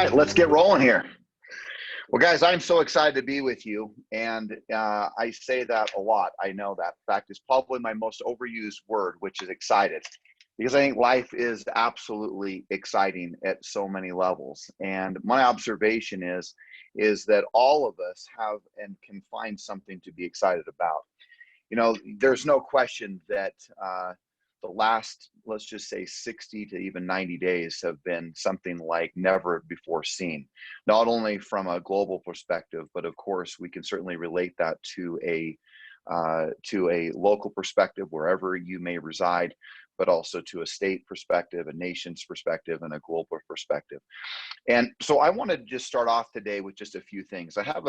right, let's get rolling here. Well, guys, I'm so excited to be with you, and I say that a lot. I know that. In fact, it's probably my most overused word, which is excited, because I think life is absolutely exciting at so many levels. And my observation is that all of us have and can find something to be excited about. You know, there's no question that the last, let's just say 60 to even 90 days have been something like never before seen, not only from a global perspective, but of course we can certainly relate that to a local perspective, wherever you may reside, but also to a state perspective, a nation's perspective, and a global perspective. And so I want to just start off today with just a few things. I have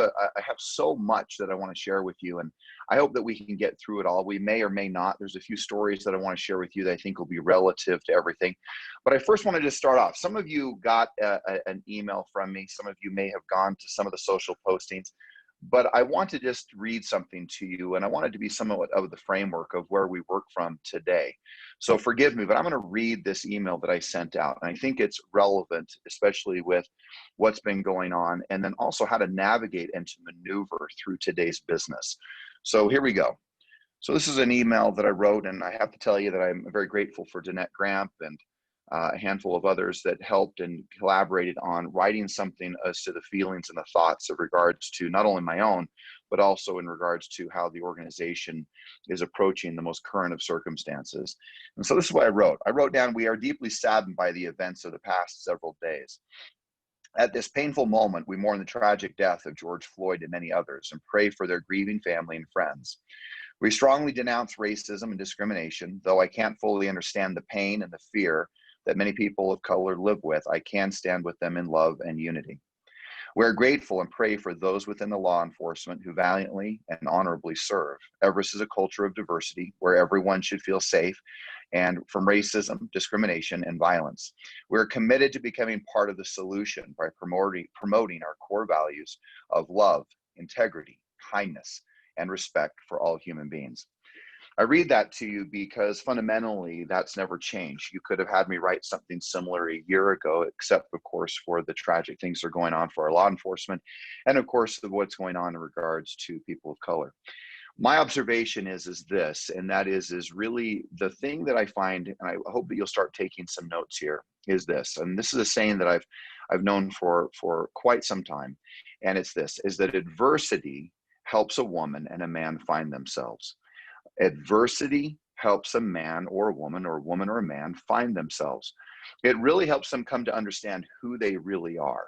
so much that I want to share with you, and I hope that we can get through it all. We may or may not. There's a few stories that I want to share with you that I think will be relative to everything. But I first want to just start off. Some of you got an email from me. Some of you may have gone to some of the social postings. But I want to just read something to you, and I want it to be somewhat of the framework of where we work from today. So forgive me, but I'm going to read this email that I sent out, and I think it's relevant, especially with what's been going on, and then also how to navigate and to maneuver through today's business. So here we go. So this is an email that I wrote, and I have to tell you that I'm very grateful for Danette Gramp and a handful of others that helped and collaborated on writing something as to the feelings and the thoughts of regards to not only my own, but also in regards to how the organization is approaching the most current of circumstances. And so this is what I wrote. I wrote down, "We are deeply saddened by the events of the past several days. At this painful moment, we mourn the tragic death of George Floyd and many others and pray for their grieving family and friends. We strongly denounce racism and discrimination. Though I can't fully understand the pain and the fear that many people of color live with, I can stand with them in love and unity. We are grateful and pray for those within the law enforcement who valiantly and honorably serve. Everest is a culture of diversity where everyone should feel safe and from racism, discrimination, and violence. We are committed to becoming part of the solution by promoting our core values of love, integrity, kindness, and respect for all human beings." I read that to you because fundamentally that's never changed. You could have had me write something similar a year ago, except of course for the tragic things that are going on for our law enforcement, and of course what's going on in regards to people of color. My observation is this, and that is really the thing that I find, and I hope that you'll start taking some notes here, is this. And this is a saying that I've known for quite some time, and it's this, is that adversity helps a woman and a man find themselves. Adversity helps a man or a woman or a man find themselves. It really helps them come to understand who they really are.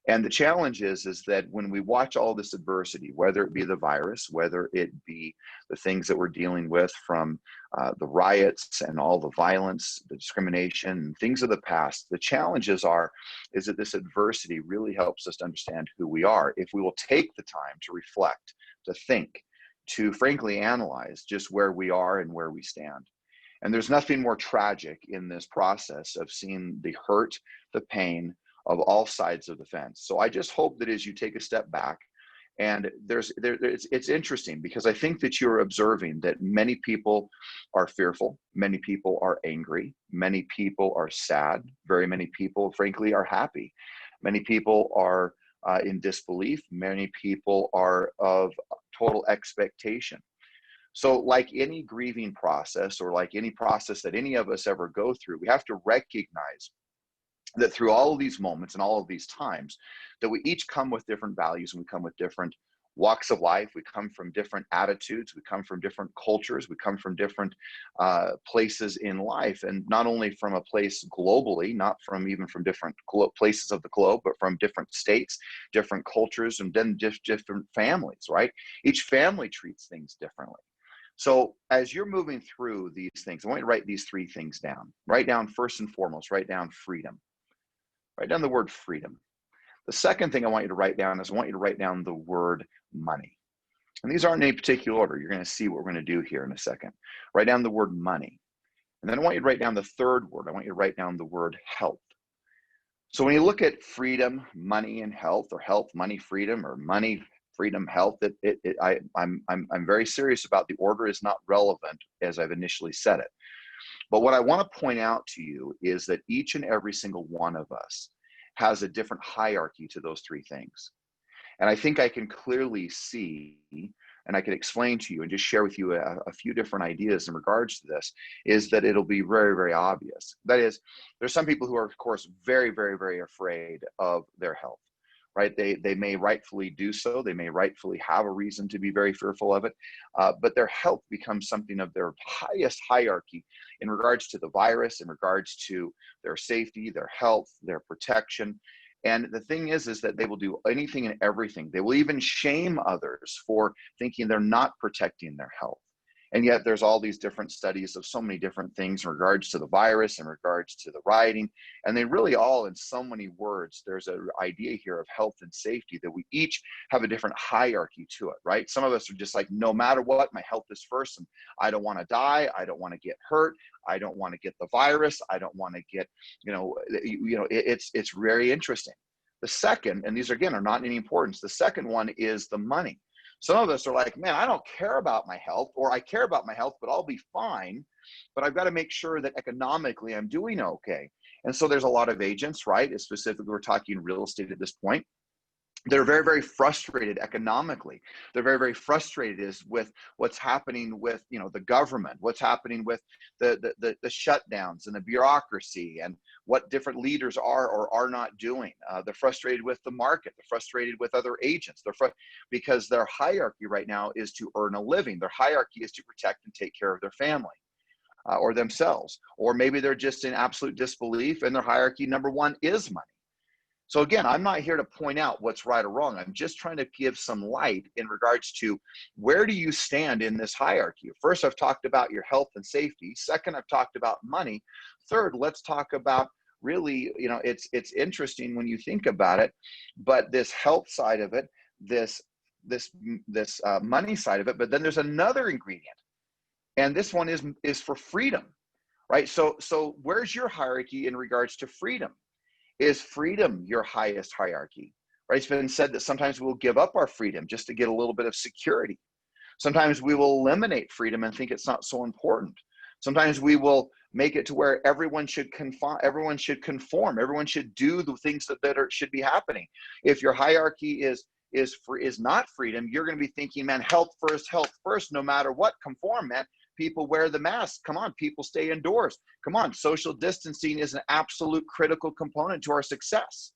And the challenge is that when we watch all this adversity, whether it be the virus, whether it be the things that we're dealing with from the riots and all the violence, the discrimination, things of the past, the challenges is that this adversity really helps us to understand who we are. If we will take the time to reflect, to think, to frankly analyze just where we are and where we stand. And there's nothing more tragic in this process of seeing the hurt, the pain of all sides of the fence. So I just hope that as you take a step back, and it's interesting because I think that you're observing that many people are fearful, many people are angry, many people are sad, very many people frankly are happy. Many people are in disbelief, many people are of total expectation. So like any grieving process or like any process that any of us ever go through, we have to recognize that through all of these moments and all of these times that we each come with different values and we come with different walks of life. We come from different attitudes. We come from different cultures. We come from different places in life, and not only from a place globally, not from even from different places of the globe, but from different states, different cultures, and then just different families, right? Each family treats things differently. So as you're moving through these things, I want you to write these three things down. Write down first and foremost, write down freedom. Write down the word freedom. The second thing I want you to write down is I want you to write down the word money. And these aren't in any particular order. You're going to see what we're going to do here in a second. Write down the word money. And then I want you to write down the third word. I want you to write down the word health. So when you look at freedom, money, and health, or health, money, freedom, or money, freedom, health, I'm very serious about the order is not relevant as I've initially said it. But what I want to point out to you is that each and every single one of us has a different hierarchy to those three things. And I think I can clearly see, and I can explain to you and just share with you a few different ideas in regards to this, is that it'll be very, very obvious. That is, there's some people who are, of course, very, very, very afraid of their health, right? They may rightfully do so. They may rightfully have a reason to be very fearful of it, but their health becomes something of their highest hierarchy in regards to the virus, in regards to their safety, their health, their protection. And the thing is that they will do anything and everything. They will even shame others for thinking they're not protecting their health. And yet there's all these different studies of so many different things in regards to the virus, in regards to the rioting, and they really all, in so many words, there's an idea here of health and safety that we each have a different hierarchy to it, right? Some of us are just like, no matter what, my health is first, and I don't want to die, I don't want to get hurt, I don't want to get the virus, I don't want to get, it's very interesting. The second, and these again are not in any importance, the second one is the money. Some of us are like, man, I don't care about my health, or I care about my health, but I'll be fine. But I've got to make sure that economically I'm doing okay. And so there's a lot of agents, right? Specifically, we're talking real estate at this point. They're very, very frustrated economically. They're very, very frustrated with what's happening with, the government, what's happening with the shutdowns and the bureaucracy, and what different leaders are or are not doing. They're frustrated with the market. They're frustrated with other agents. Because their hierarchy right now is to earn a living. Their hierarchy is to protect and take care of their family. Or themselves. Or maybe they're just in absolute disbelief, and their hierarchy number one is money. So again, I'm not here to point out what's right or wrong. I'm just trying to give some light in regards to where do you stand in this hierarchy. First, I've talked about your health and safety. Second, I've talked about money. Third, let's talk about really, it's interesting when you think about it, but this health side of it, this money side of it, but then there's another ingredient, and this one is for freedom, right? So where's your hierarchy in regards to freedom? Is freedom your highest hierarchy? Right? It's been said that sometimes we'll give up our freedom just to get a little bit of security. Sometimes we will eliminate freedom and think it's not so important. Sometimes we will make it to where everyone should conform, everyone should do the things that should be happening. If your hierarchy is not freedom, you're going to be thinking, man, health first, no matter what, conform, man. People wear the mask. Come on, people stay indoors. Come on, social distancing is an absolute critical component to our success.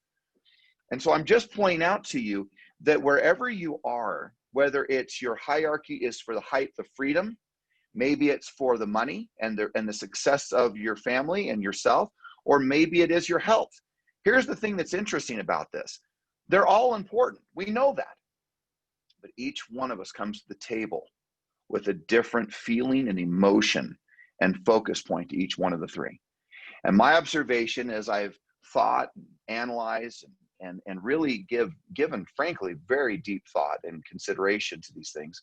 And so I'm just pointing out to you that wherever you are, whether it's your hierarchy is for the height of freedom, maybe it's for the money and the success of your family and yourself, or maybe it is your health. Here's the thing that's interesting about this. They're all important. We know that. But each one of us comes to the table with a different feeling and emotion and focus point to each one of the three. And my observation, as I've thought, analyzed, and really given, frankly, very deep thought and consideration to these things,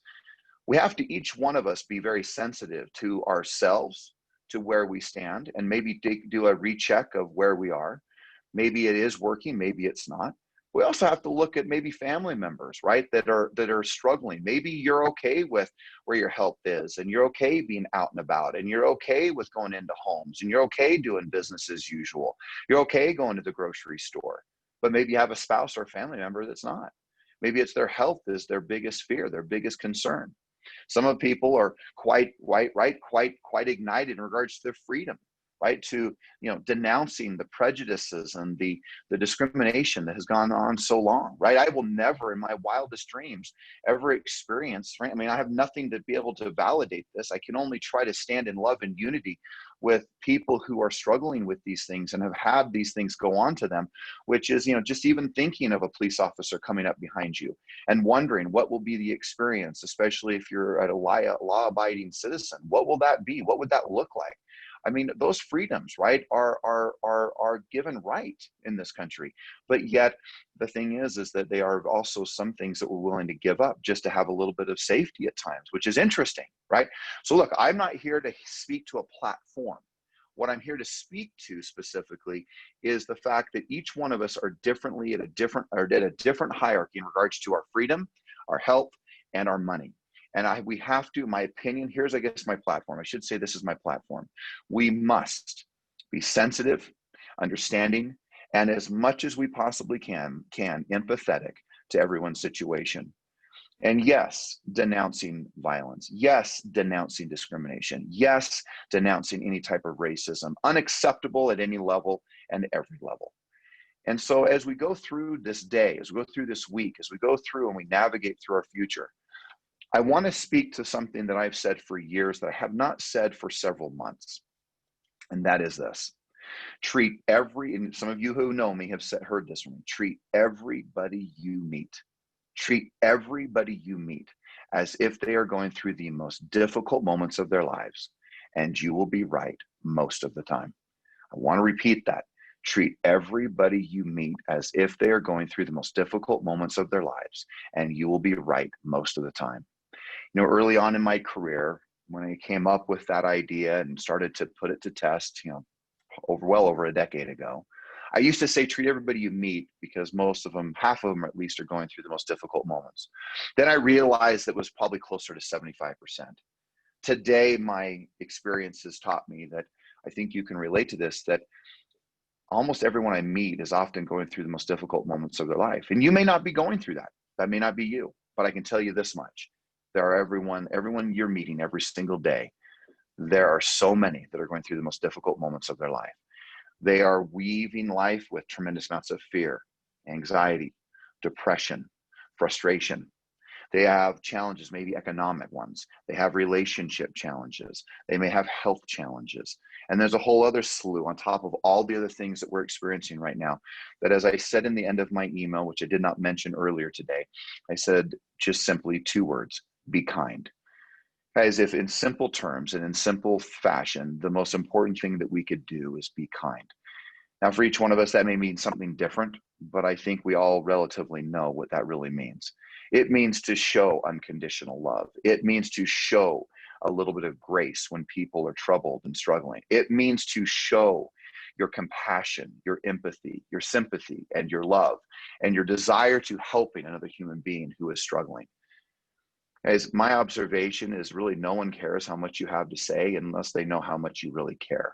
we have to, each one of us, be very sensitive to ourselves, to where we stand, and maybe do a recheck of where we are. Maybe it is working, maybe it's not. We also have to look at maybe family members, right, that are struggling. Maybe you're okay with where your health is, and you're okay being out and about, and you're okay with going into homes, and you're okay doing business as usual. You're okay going to the grocery store, but maybe you have a spouse or family member that's not. Maybe it's their health is their biggest fear, their biggest concern. Some of people are quite ignited in regards to their freedom, right? To, denouncing the prejudices and the discrimination that has gone on so long, right? I will never in my wildest dreams ever experience, right? I mean, I have nothing to be able to validate this. I can only try to stand in love and unity with people who are struggling with these things and have had these things go on to them, which is, just even thinking of a police officer coming up behind you and wondering what will be the experience, especially if you're a law-abiding citizen. What will that be? What would that look like? I mean, those freedoms, right, are given right in this country. But yet the thing is that they are also some things that we're willing to give up just to have a little bit of safety at times, which is interesting, right? So look, I'm not here to speak to a platform. What I'm here to speak to specifically is the fact that each one of us are differently at a different hierarchy in regards to our freedom, our health, and our money. And we have to, my opinion, here's, I guess, my platform. I should say this is my platform. We must be sensitive, understanding, and as much as we possibly can empathetic to everyone's situation. And yes, denouncing violence. Yes, denouncing discrimination. Yes, denouncing any type of racism. Unacceptable at any level and every level. And so as we go through this day, as we go through this week, as we go through and we navigate through our future, I want to speak to something that I've said for years that I have not said for several months. And that is this. Treat and some of you who know me have heard this from me, treat everybody you meet. Treat everybody you meet as if they are going through the most difficult moments of their lives, and you will be right most of the time. I want to repeat that. Treat everybody you meet as if they are going through the most difficult moments of their lives, and you will be right most of the time. Early on in my career, when I came up with that idea and started to put it to test, well over a decade ago, I used to say, treat everybody you meet, because most of them, half of them at least, are going through the most difficult moments. Then I realized that was probably closer to 75%. Today, my experience has taught me that, I think you can relate to this, that almost everyone I meet is often going through the most difficult moments of their life. And you may not be going through that. That may not be you, but I can tell you this much. There are everyone you're meeting every single day. There are so many that are going through the most difficult moments of their life. They are weaving life with tremendous amounts of fear, anxiety, depression, frustration. They have challenges, maybe economic ones. They have relationship challenges. They may have health challenges. And there's a whole other slew on top of all the other things that we're experiencing right now, that, as I said in the end of my email, which I did not mention earlier today, I said just simply 2 words: be kind. Guys, if in simple terms and in simple fashion, the most important thing that we could do is be kind. Now, for each one of us, that may mean something different, but I think we all relatively know what that really means. It means to show unconditional love. It means to show a little bit of grace when people are troubled and struggling. It means to show your compassion, your empathy, your sympathy, and your love, and your desire to helping another human being who is struggling. As my observation is, really no one cares how much you have to say unless they know how much you really care.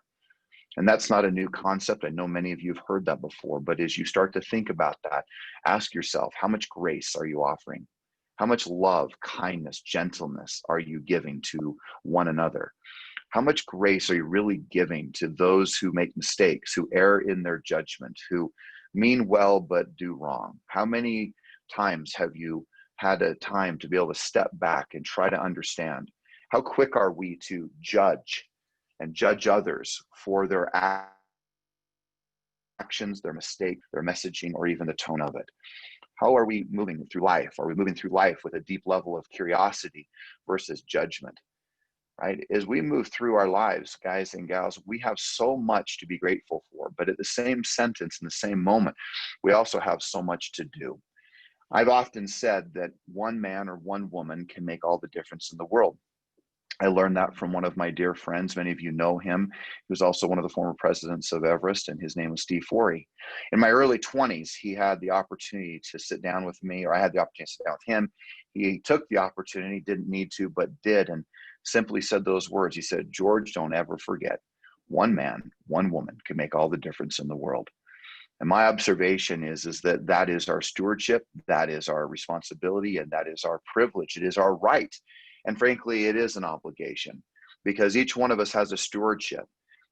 And that's not a new concept. I know many of you have heard that before, but as you start to think about that, ask yourself, how much grace are you offering? How much love, kindness, gentleness are you giving to one another? How much grace are you really giving to those who make mistakes, who err in their judgment, who mean well but do wrong? How many times have you had a time to be able to step back and try to understand? How quick are we to judge and judge others for their actions, their mistake, their messaging, or even the tone of it? How are we moving through life? Are we moving through life with a deep level of curiosity versus judgment? Right? As we move through our lives, guys and gals, we have so much to be grateful for, but at the same sentence, in the same moment, we also have so much to do. I've often said that one man or one woman can make all the difference in the world. I learned that from one of my dear friends. Many of you know him. He was also one of the former presidents of Everest, and his name was Steve Forey. In my early 20s, he had the opportunity to sit down with me, or I had the opportunity to sit down with him. He took the opportunity, didn't need to, but did, and simply said those words. He said, "George, don't ever forget, one man, one woman can make all the difference in the world." And my observation is that that is our stewardship, that is our responsibility, and that is our privilege. It is our right. And frankly, it is an obligation, because each one of us has a stewardship.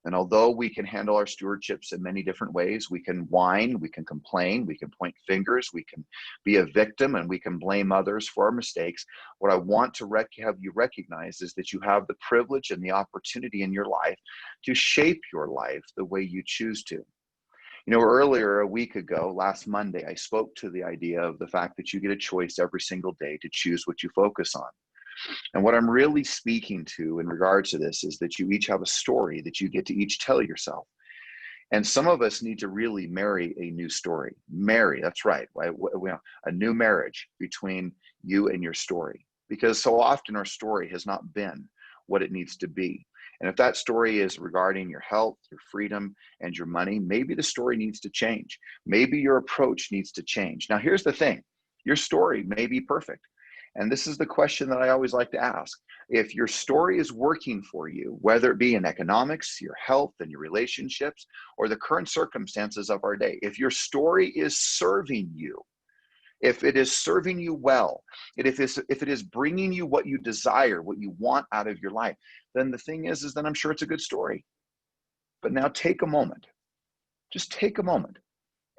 And although we can handle our stewardships in many different ways, we can whine, we can complain, we can point fingers, we can be a victim, and we can blame others for our mistakes. What I want to have you recognize is that you have the privilege and the opportunity in your life to shape your life the way you choose to. Earlier, a week ago, last Monday, I spoke to the idea of the fact that you get a choice every single day to choose what you focus on. And what I'm really speaking to in regards to this is that you each have a story that you get to each tell yourself. And some of us need to really marry a new story. Marry, that's right, a new marriage between you and your story. Because so often our story has not been what it needs to be. And if that story is regarding your health, your freedom, and your money, maybe the story needs to change. Maybe your approach needs to change. Now, here's the thing. Your story may be perfect. And this is the question that I always like to ask. If your story is working for you, whether it be in economics, your health, and your relationships, or the current circumstances of our day, if your story is serving you, if it is serving you well, and if it is bringing you what you desire, what you want out of your life, then the thing is then I'm sure it's a good story. But now take a moment, just take a moment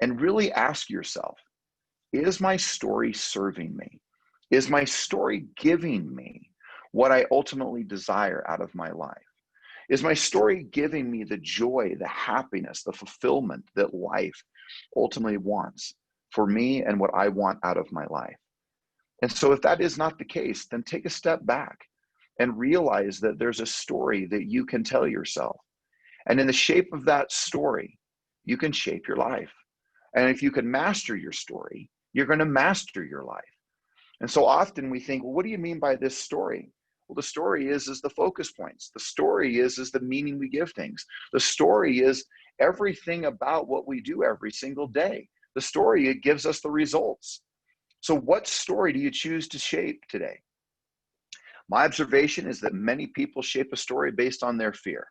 and really ask yourself, is my story serving me? Is my story giving me what I ultimately desire out of my life? Is my story giving me the joy, the happiness, the fulfillment that life ultimately wants for me and what I want out of my life? And so if that is not the case, then take a step back and realize that there's a story that you can tell yourself. And in the shape of that story, you can shape your life. And if you can master your story, you're going to master your life. And so often we think, well, what do you mean by this story? Well, the story is the focus points. The story is the meaning we give things. The story is everything about what we do every single day. The story, it gives us the results. So what story do you choose to shape today? My observation is that many people shape a story based on their fear.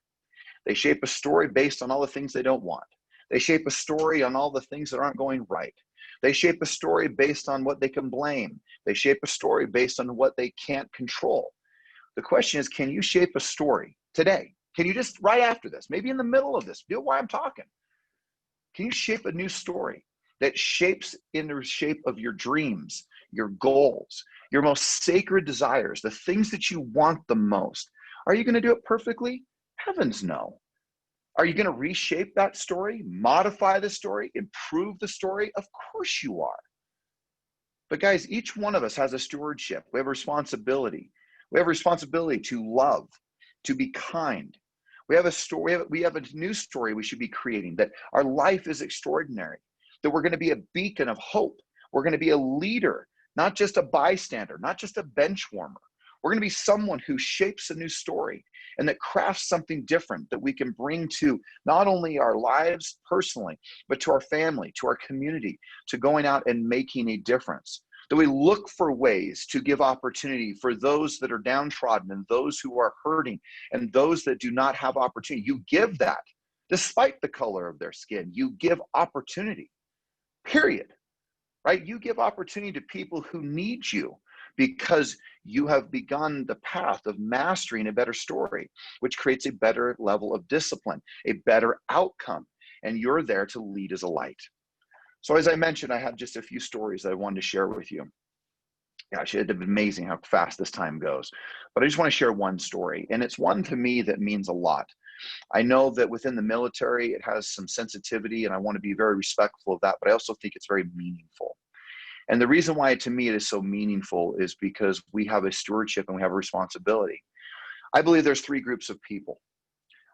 They shape a story based on all the things they don't want. They shape a story on all the things that aren't going right. They shape a story based on what they can blame. They shape a story based on what they can't control. The question is, can you shape a story today? Can you just, right after this, maybe in the middle of this, do it while I'm talking. Can you shape a new story that shapes in the shape of your dreams, your goals, your most sacred desires, the things that you want the most? Are you going to do it perfectly? Heavens no. Are you going to reshape that story, modify the story, improve the story? Of course you are. But guys, each one of us has a stewardship. We have a responsibility. We have a responsibility to love, to be kind. We have a story. We have a new story we should be creating, that our life is extraordinary, that we're going to be a beacon of hope. We're going to be a leader, not just a bystander, not just a bench warmer. We're going to be someone who shapes a new story and that crafts something different that we can bring to not only our lives personally, but to our family, to our community, to going out and making a difference. That we look for ways to give opportunity for those that are downtrodden and those who are hurting and those that do not have opportunity. You give that despite the color of their skin. You give opportunity, period, right? You give opportunity to people who need you because you have begun the path of mastering a better story, which creates a better level of discipline, a better outcome, and you're there to lead as a light. So as I mentioned, I have just a few stories that I wanted to share with you. Gosh, it's amazing how fast this time goes. But I just want to share one story, and it's one to me that means a lot. I know that within the military, it has some sensitivity, and I want to be very respectful of that, but I also think it's very meaningful. And the reason why, to me, it is so meaningful is because we have a stewardship and we have a responsibility. I believe there's three groups of people.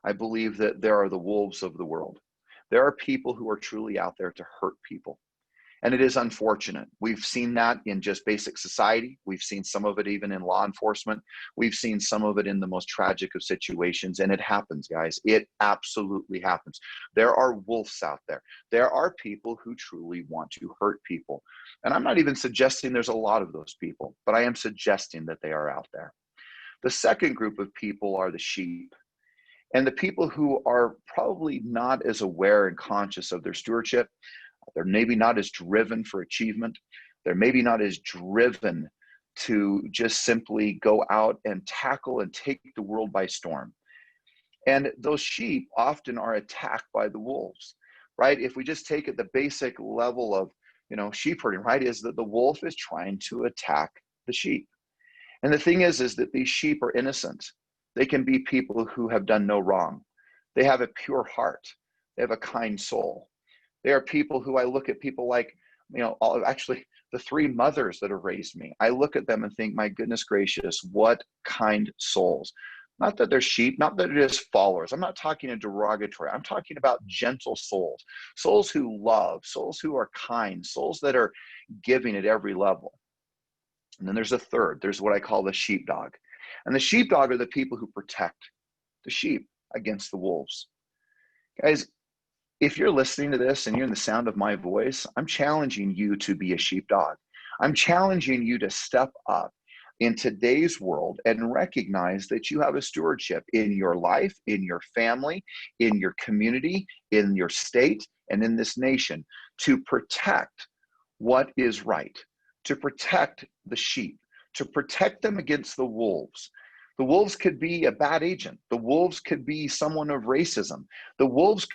I believe that there are the wolves of the world. There are people who are truly out there to hurt people. And it is unfortunate. We've seen that in just basic society. We've seen some of it even in law enforcement. We've seen some of it in the most tragic of situations. And it happens, guys. It absolutely happens. There are wolves out there. There are people who truly want to hurt people. And I'm not even suggesting there's a lot of those people, but I am suggesting that they are out there. The second group of people are the sheep. And the people who are probably not as aware and conscious of their stewardship. They're maybe not as driven for achievement. They're maybe not as driven to just simply go out and tackle and take the world by storm. And those sheep often are attacked by the wolves, right? If we just take it the basic level of, sheep herding, right, is that the wolf is trying to attack the sheep. And the thing is that these sheep are innocent. They can be people who have done no wrong. They have a pure heart. They have a kind soul. There are people who I look at people like, actually the three mothers that have raised me. I look at them and think, my goodness gracious, what kind souls. Not that they're sheep, not that they're just followers. I'm not talking a derogatory. I'm talking about gentle souls, souls who love, souls who are kind, souls that are giving at every level. And then there's a third. There's what I call the sheepdog. And the sheepdog are the people who protect the sheep against the wolves. Guys, if you're listening to this and you're in the sound of my voice, I'm challenging you to be a sheepdog. I'm challenging you to step up in today's world and recognize that you have a stewardship in your life, in your family, in your community, in your state, and in this nation to protect what is right, to protect the sheep, to protect them against the wolves. The wolves could be a bad agent. The wolves could be someone of racism. The wolves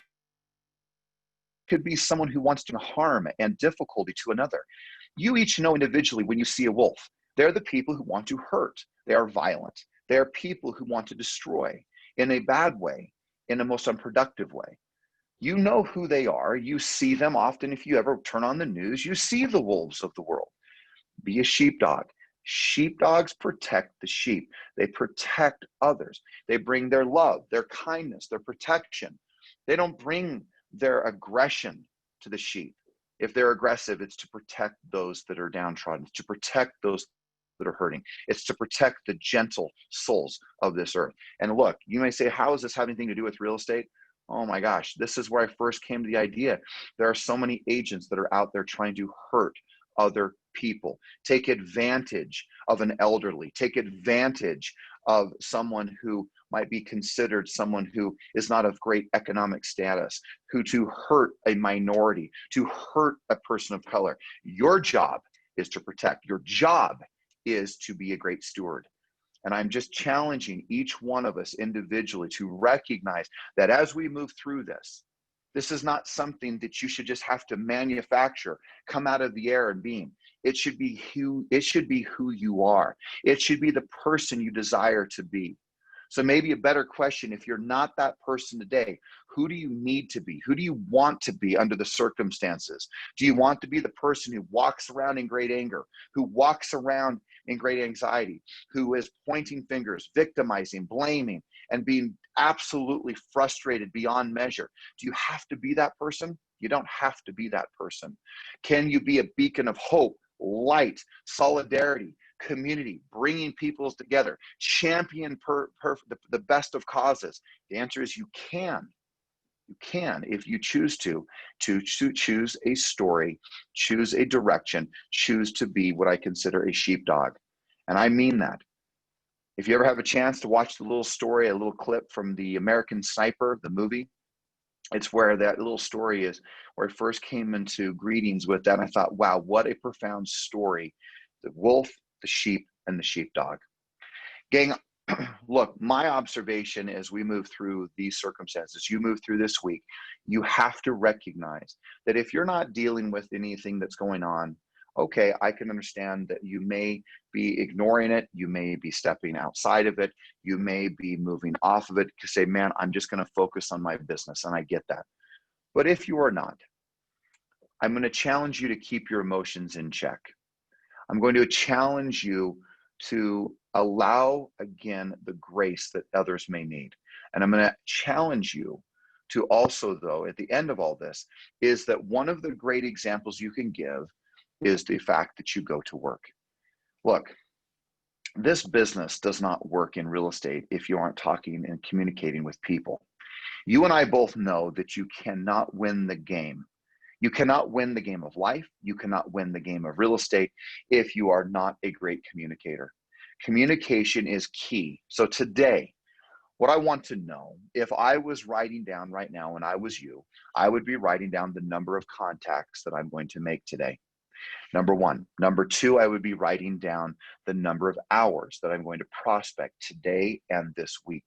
could be someone who wants to harm and difficulty to another. You each know individually when you see a wolf, they're the people who want to hurt. They are violent. They are people who want to destroy in a bad way, in a most unproductive way. You know who they are. You see them often. If you ever turn on the news, you see the wolves of the world. Be a sheepdog. Sheepdogs protect the sheep. They protect others. They bring their love, their kindness, their protection. They don't bring their aggression to the sheep. If they're aggressive, it's to protect those that are downtrodden, to protect those that are hurting. It's to protect the gentle souls of this earth. And look, you may say, how does this have anything to do with real estate? Oh my gosh, this is where I first came to the idea. There are so many agents that are out there trying to hurt other people, take advantage of an elderly, take advantage of someone who might be considered someone who is not of great economic status, who to hurt a minority, to hurt a person of color. Your job is to protect. Your job is to be a great steward. And I'm just challenging each one of us individually to recognize that as we move through this, this is not something that you should just have to manufacture, come out of the air and beam. It should be who you are. It should be the person you desire to be. So maybe a better question, if you're not that person today, who do you need to be? Who do you want to be under the circumstances? Do you want to be the person who walks around in great anger, who walks around in great anxiety, who is pointing fingers, victimizing, blaming, and being absolutely frustrated beyond measure? Do you have to be that person? You don't have to be that person. Can you be a beacon of hope, light, solidarity, community, bringing peoples together, champion the best of causes? The answer is you can. You can, if you choose to choose a story, choose a direction, choose to be what I consider a sheepdog. And I mean that. If you ever have a chance to watch the little story, a little clip from the American Sniper, the movie, it's where that little story is, where I first came into greetings with that. And I thought, wow, what a profound story. The wolf, the sheep, and the sheepdog. Gang, look, my observation as we move through these circumstances, you move through this week, you have to recognize that if you're not dealing with anything that's going on, okay, I can understand that you may be ignoring it, you may be stepping outside of it, you may be moving off of it to say, man, I'm just going to focus on my business, and I get that. But if you are not, I'm going to challenge you to keep your emotions in check. I'm going to challenge you to allow, again, the grace that others may need. And I'm going to challenge you to also, though, at the end of all this, is that one of the great examples you can give is the fact that you go to work. Look, this business does not work in real estate if you aren't talking and communicating with people. You and I both know that you cannot win the game. You cannot win the game of life. You cannot win the game of real estate if you are not a great communicator. Communication is key. So today, what I want to know, if I was writing down right now and I was you, I would be writing down the number of contacts that I'm going to make today. Number one. Number two, I would be writing down the number of hours that I'm going to prospect today and this week.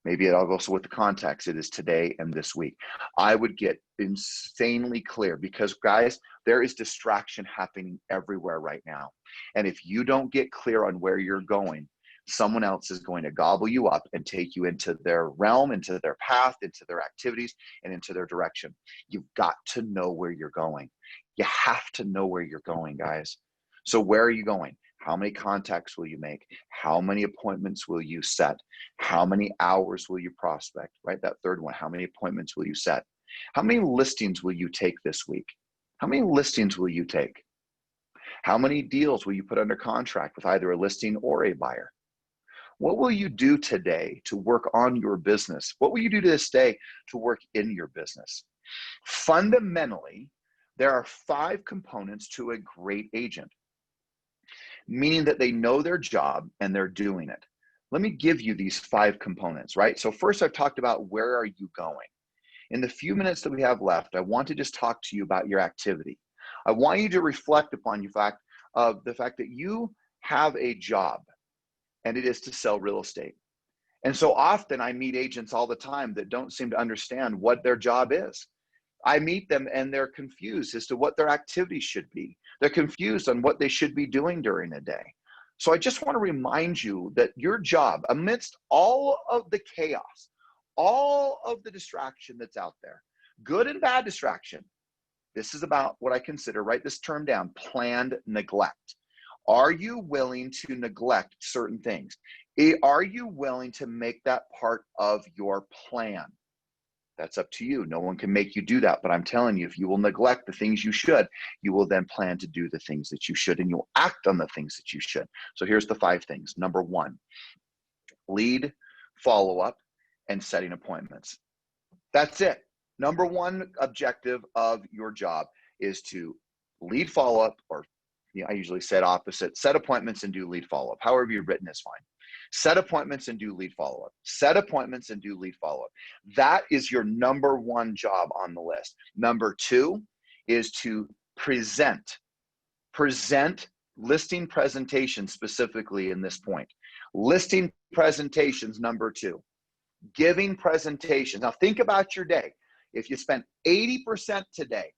Maybe I'll also with the context, it is today and this week. I would get insanely clear because, guys, there is distraction happening everywhere right now. And if you don't get clear on where you're going, someone else is going to gobble you up and take you into their realm, into their path, into their activities, and into their direction. You've got to know where you're going. You have to know where you're going, guys. So where are you going? How many contacts will you make? How many appointments will you set? How many hours will you prospect, right? That third one, how many appointments will you set? How many listings will you take this week? How many listings will you take? How many deals will you put under contract with either a listing or a buyer? What will you do today to work on your business? What will you do this day to work in your business? Fundamentally, there are 5 components to a great agent. meaning that they know their job and they're doing it. Let me give you these 5 components, right? So first, I've talked about where are you going. In the few minutes that we have left, I want to just talk to you about your activity. I want you to reflect upon the fact that you have a job, and it is to sell real estate. And so often I meet agents all the time that don't seem to understand what their job is. I meet them and they're confused as to what their activities should be. They're confused on what they should be doing during the day. So I just want to remind you that your job, amidst all of the chaos, all of the distraction that's out there, good and bad distraction, this is about what I consider, write this term down, planned neglect. Are you willing to neglect certain things? Are you willing to make that part of your plan? That's up to you. No one can make you do that. But I'm telling you, if you will neglect the things you should, you will then plan to do the things that you should, and you'll act on the things that you should. So here's the 5 things. Number 1, lead, follow-up, and setting appointments. That's it. Number 1 objective of your job is to lead, follow-up, or I usually said opposite, set appointments and do lead follow-up. However you've written is fine. Set appointments and do lead follow-up. Set appointments and do lead follow-up. That is your number 1 job on the list. Number 2 is to present listing presentations, specifically in this point. Listing presentations, number 2. Giving presentations. Now think about your day. If you spent 80% today,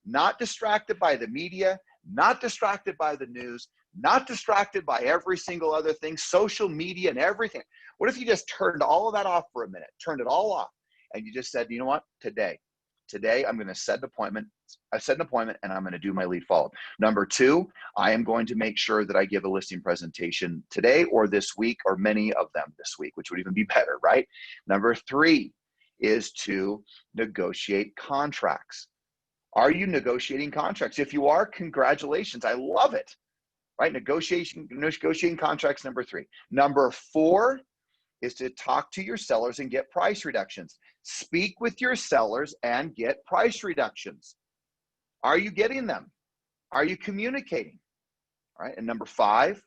not distracted by the media, not distracted by the news, not distracted by every single other thing, social media and everything. What if you just turned all of that off for a minute, turned it all off, and you just said, you know what, today I'm going to set an appointment. I set an appointment and I'm going to do my lead follow-up. Number 2, I am going to make sure that I give a listing presentation today or this week, or many of them this week, which would even be better, right? Number 3 is to negotiate contracts. Are you negotiating contracts? If you are, congratulations. I love it, right? Negotiating contracts, number 3. Number 4 is to talk to your sellers and get price reductions. Speak with your sellers and get price reductions. Are you getting them? Are you communicating? All right. And number 5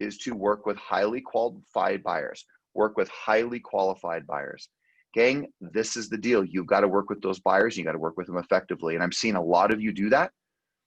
is to work with highly qualified buyers. Work with highly qualified buyers. Gang, this is the deal. You've got to work with those buyers. And you got to work with them effectively. And I'm seeing a lot of you do that.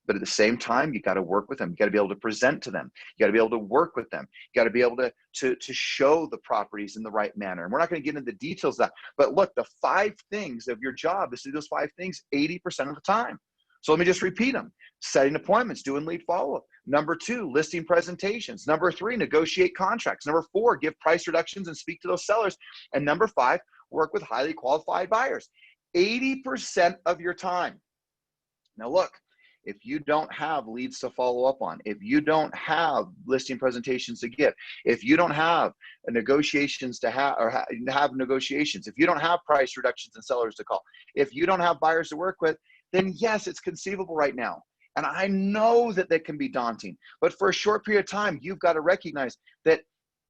But at the same time, you got to work with them. You got to be able to present to them. You got to be able to work with them. You got to be able to show the properties in the right manner. And we're not going to get into the details of that. But look, the 5 things of your job is to do those 5 things 80% of the time. So let me just repeat them. Setting appointments, doing lead follow-up. Number 2, listing presentations. Number 3, negotiate contracts. Number 4, give price reductions and speak to those sellers. And number 5, work with highly qualified buyers. 80% of your time. Now look, if you don't have leads to follow up on, if you don't have listing presentations to give, if you don't have negotiations to have, or have negotiations, if you don't have price reductions and sellers to call, if you don't have buyers to work with, then yes, it's conceivable right now. And I know that can be daunting, but for a short period of time, you've got to recognize that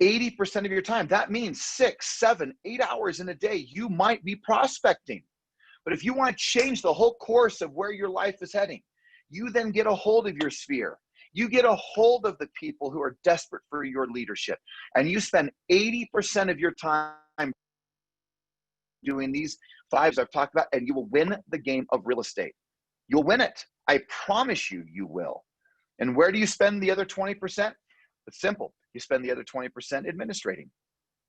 80% of your time, that means 6, 7, 8 hours in a day, you might be prospecting. But if you want to change the whole course of where your life is heading, you then get a hold of your sphere. You get a hold of the people who are desperate for your leadership. And you spend 80% of your time doing these 5s I've talked about, and you will win the game of real estate. You'll win it. I promise you, you will. And where do you spend the other 20%? It's simple. You spend the other 20% administrating.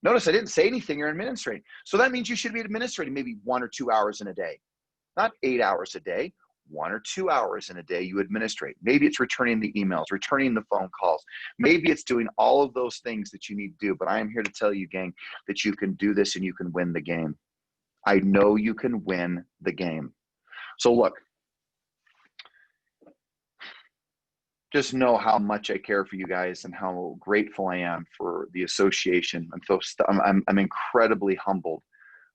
Notice I didn't say anything, you're administrating. So that means you should be administrating maybe 1 or 2 hours in a day, not 8 hours a day. 1 or 2 hours in a day you administrate. Maybe it's returning the emails, returning the phone calls. Maybe it's doing all of those things that you need to do. But I am here to tell you, gang, that you can do this and you can win the game. I know you can win the game. So look, just know how much I care for you guys and how grateful I am for the association. I'm incredibly humbled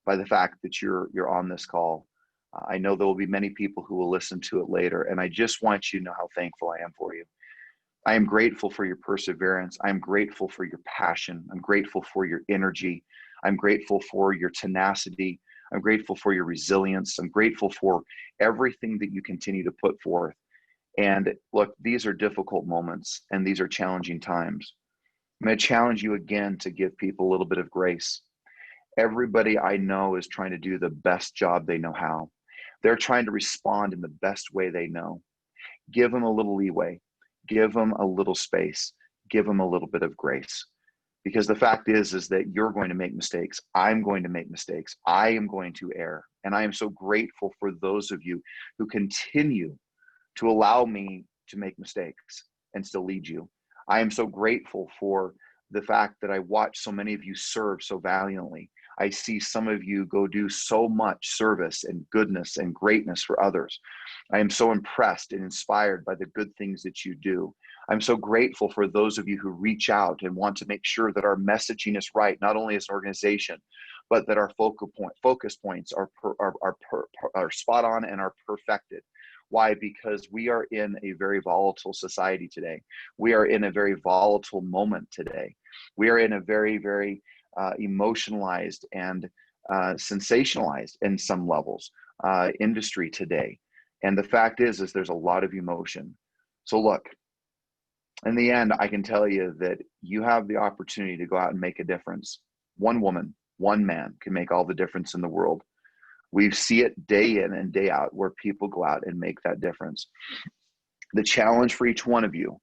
by the fact that you're on this call. I know there will be many people who will listen to it later, and I just want you to know how thankful I am for you. I am grateful for your perseverance. I'm grateful for your passion. I'm grateful for your energy. I'm grateful for your tenacity. I'm grateful for your resilience. I'm grateful for everything that you continue to put forth. And look, these are difficult moments and these are challenging times. I'm going to challenge you again to give people a little bit of grace. Everybody I know is trying to do the best job they know how. They're trying to respond in the best way they know. Give them a little leeway. Give them a little space. Give them a little bit of grace. Because the fact is that you're going to make mistakes. I'm going to make mistakes. I am going to err. And I am so grateful for those of you who continue to allow me to make mistakes and still lead you. I am so grateful for the fact that I watch so many of you serve so valiantly. I see some of you go do so much service and goodness and greatness for others. I am so impressed and inspired by the good things that you do. I'm so grateful for those of you who reach out and want to make sure that our messaging is right, not only as an organization, but that our focus points are spot on and are perfected. Why? Because we are in a very volatile society today. We are in a very volatile moment today. We are in a very, very emotionalized and sensationalized in some levels industry today. And the fact is there's a lot of emotion. So look, in the end, I can tell you that you have the opportunity to go out and make a difference. One woman, one man can make all the difference in the world. We see it day in and day out where people go out and make that difference. The challenge for each one of you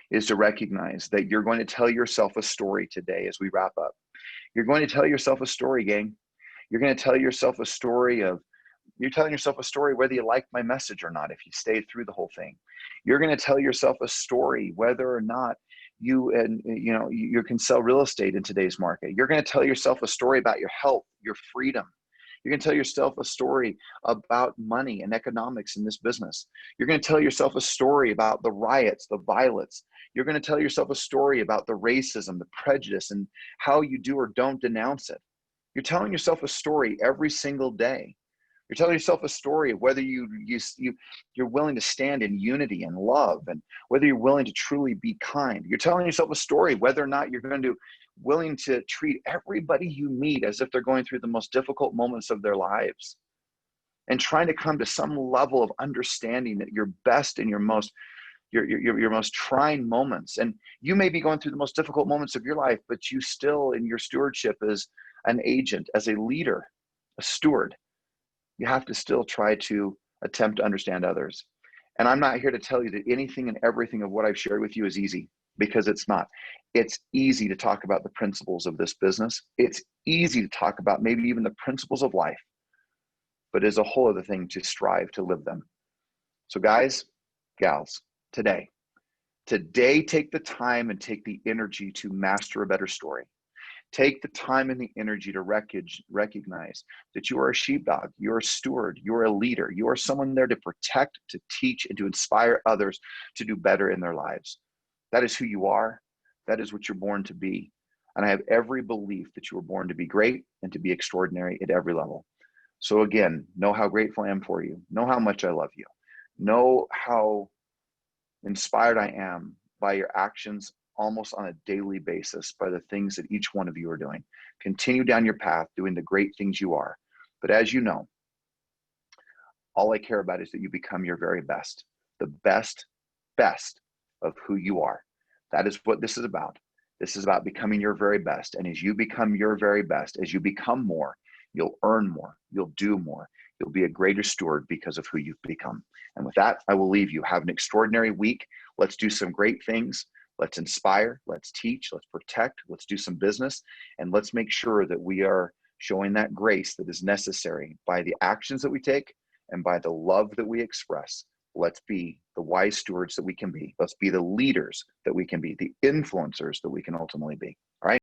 is to recognize that you're going to tell yourself a story today as we wrap up. You're going to tell yourself a story, gang. You're going to tell yourself a story of, you're telling yourself a story whether you like my message or not, if you stayed through the whole thing. You're going to tell yourself a story whether or not you can sell real estate in today's market. You're going to tell yourself a story about your health, your freedom. You're going to tell yourself a story about money and economics in this business. You're going to tell yourself a story about the riots, the violence. You're going to tell yourself a story about the racism, the prejudice, and how you do or don't denounce it. You're telling yourself a story every single day. You're telling yourself a story of whether you're willing to stand in unity and love, and whether you're willing to truly be kind. You're telling yourself a story whether or not you're going to willing to treat everybody you meet as if they're going through the most difficult moments of their lives, and trying to come to some level of understanding that your best and your most trying moments, and you may be going through the most difficult moments of your life, but you still, in your stewardship as an agent, as a leader, a steward, you have to still try to attempt to understand others. And I'm not here to tell you that anything and everything of what I've shared with you is easy, because it's not. It's easy to talk about the principles of this business. It's easy to talk about maybe even the principles of life, but it's a whole other thing to strive to live them. So guys, gals, today, take the time and take the energy to master a better story. Take the time and the energy to recognize that you are a sheepdog, you're a steward, you're a leader, you are someone there to protect, to teach, and to inspire others to do better in their lives. That is who you are. That is what you're born to be. And I have every belief that you were born to be great and to be extraordinary at every level. So again, know how grateful I am for you. Know how much I love you. Know how inspired I am by your actions almost on a daily basis, by the things that each one of you are doing. Continue down your path doing the great things you are. But as you know, all I care about is that you become your very best, the best of who you are. That is what this is about. This is about becoming your very best. And as you become your very best, as you become more, you'll earn more, you'll do more, you'll be a greater steward because of who you've become. And with that, I will leave you. Have an extraordinary week. Let's do some great things. Let's inspire, let's teach, let's protect, let's do some business, and let's make sure that we are showing that grace that is necessary by the actions that we take and by the love that we express. Let's be the wise stewards that we can be. Let's be the leaders that we can be, the influencers that we can ultimately be. All right.